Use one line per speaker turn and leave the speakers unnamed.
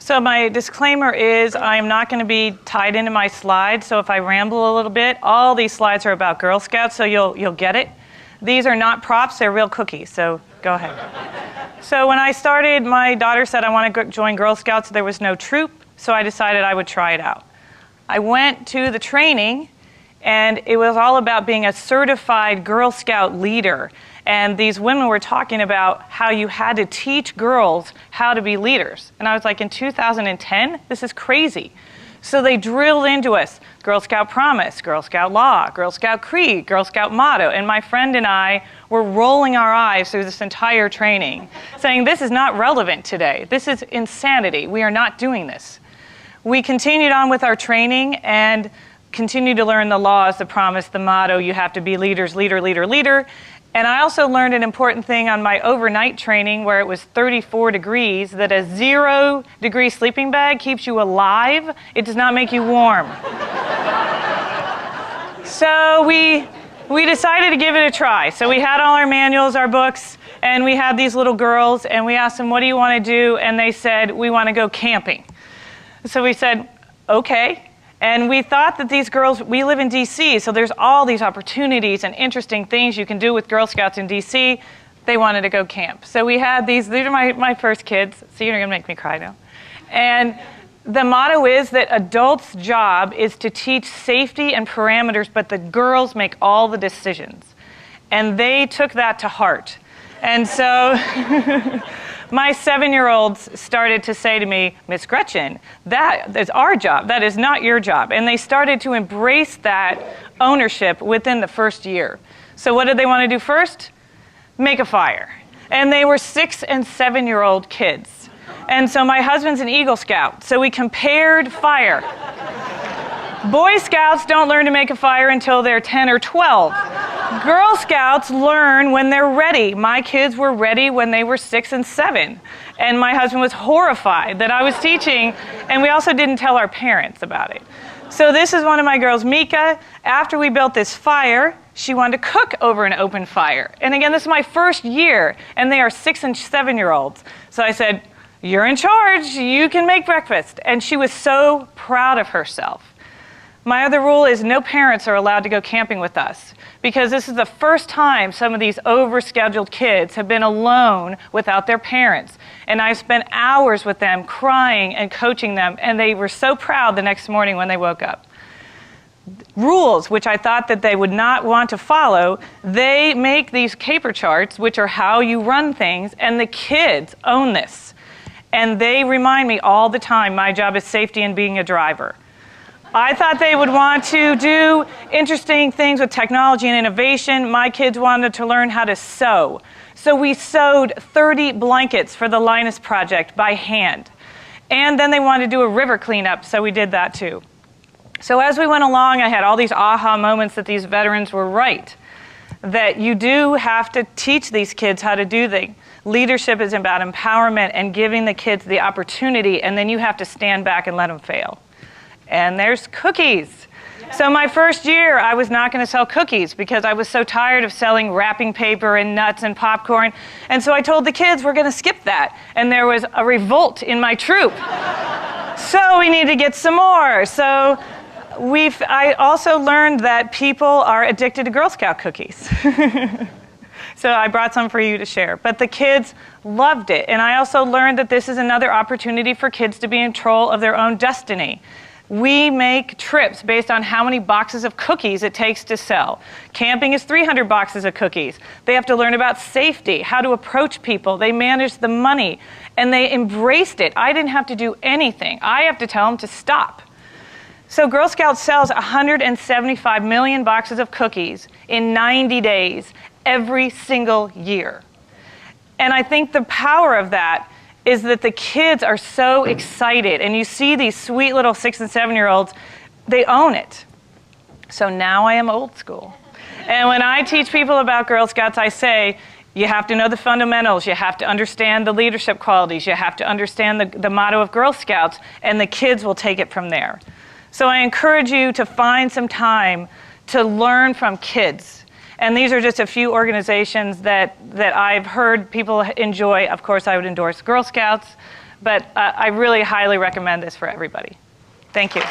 So my disclaimer is I'm not going to be tied into my slides, so if I ramble a little bit, all these slides are about Girl Scouts, so you'll get it. These are not props, they're real cookies, so go ahead. So when I started, my daughter said I want to join Girl Scouts. There was no troop, so I decided I would try it out. I went to the training, and it was all about being a certified Girl Scout leader. And these women were talking about how you had to teach girls how to be leaders. And I was like, in 2010? This is crazy. So they drilled into us Girl Scout Promise, Girl Scout Law, Girl Scout Creed, Girl Scout Motto. And my friend and I were rolling our eyes through this entire training, saying this is not relevant today. This is insanity. We are not doing this. We continued on with our training and continued to learn the laws, the promise, the motto. You have to be leaders, leader, leader, leader. And I also learned an important thing on my overnight training where it was 34 degrees, that a 0-degree sleeping bag keeps you alive. It does not make you warm. So we decided to give it a try. So we had all our manuals, our books, and we had these little girls, and we asked them, what do you want to do? And they said, we want to go camping. So we said, okay. And we thought that these girls, we live in DC, so there's all these opportunities and interesting things you can do with Girl Scouts in DC. They wanted to go camp. So we had these are my first kids, so you're gonna make me cry now. And the motto is that adults' job is to teach safety and parameters, but the girls make all the decisions. And they took that to heart. And so my 7-year-olds started to say to me, Miss Gretchen, that is our job. That is not your job. And they started to embrace that ownership within the first year. So what did they want to do first? Make a fire. And they were 6- and 7-year-old kids. And so my husband's an Eagle Scout. So we compared fire. Boy Scouts don't learn to make a fire until they're 10 or 12. Girl Scouts learn when they're ready. My kids were ready when they were 6 and 7. And my husband was horrified that I was teaching, and we also didn't tell our parents about it. So this is one of my girls, Mika. After we built this fire, she wanted to cook over an open fire. And again, this is my first year, and they are 6- and 7-year-olds. So I said, you're in charge, you can make breakfast. And she was so proud of herself. My other rule is no parents are allowed to go camping with us, because this is the first time some of these overscheduled kids have been alone without their parents. And I spent hours with them crying and coaching them, and they were so proud the next morning when they woke up. Rules, which I thought that they would not want to follow, they make these caper charts, which are how you run things, and the kids own this. And they remind me all the time, my job is safety and being a driver. I thought they would want to do interesting things with technology and innovation. My kids wanted to learn how to sew. So we sewed 30 blankets for the Linus project by hand. And then they wanted to do a river cleanup, so we did that too. So as we went along, I had all these aha moments that these veterans were right, that you do have to teach these kids how to do things. Leadership is about empowerment and giving the kids the opportunity, and then you have to stand back and let them fail. And there's cookies. So my first year, I was not going to sell cookies because I was so tired of selling wrapping paper and nuts and popcorn. And so I told the kids, we're going to skip that. And there was a revolt in my troop. So we need to get some more. So I also learned that people are addicted to Girl Scout cookies. So I brought some for you to share. But the kids loved it. And I also learned that this is another opportunity for kids to be in control of their own destiny. We make trips based on how many boxes of cookies it takes to sell. Camping is 300 boxes of cookies. They have to learn about safety, how to approach people. They manage the money, and they embraced it. I didn't have to do anything. I have to tell them to stop. So Girl Scouts sells 175 million boxes of cookies in 90 days every single year. And I think the power of that is that the kids are so excited, and you see these sweet little 6- and 7-year-olds, they own it. So now I am old school. And when I teach people about Girl Scouts, I say, you have to know the fundamentals, you have to understand the leadership qualities, you have to understand the motto of Girl Scouts, and the kids will take it from there. So I encourage you to find some time to learn from kids. And these are just a few organizations that I've heard people enjoy. Of course, I would endorse Girl Scouts, but I really highly recommend this for everybody. Thank you.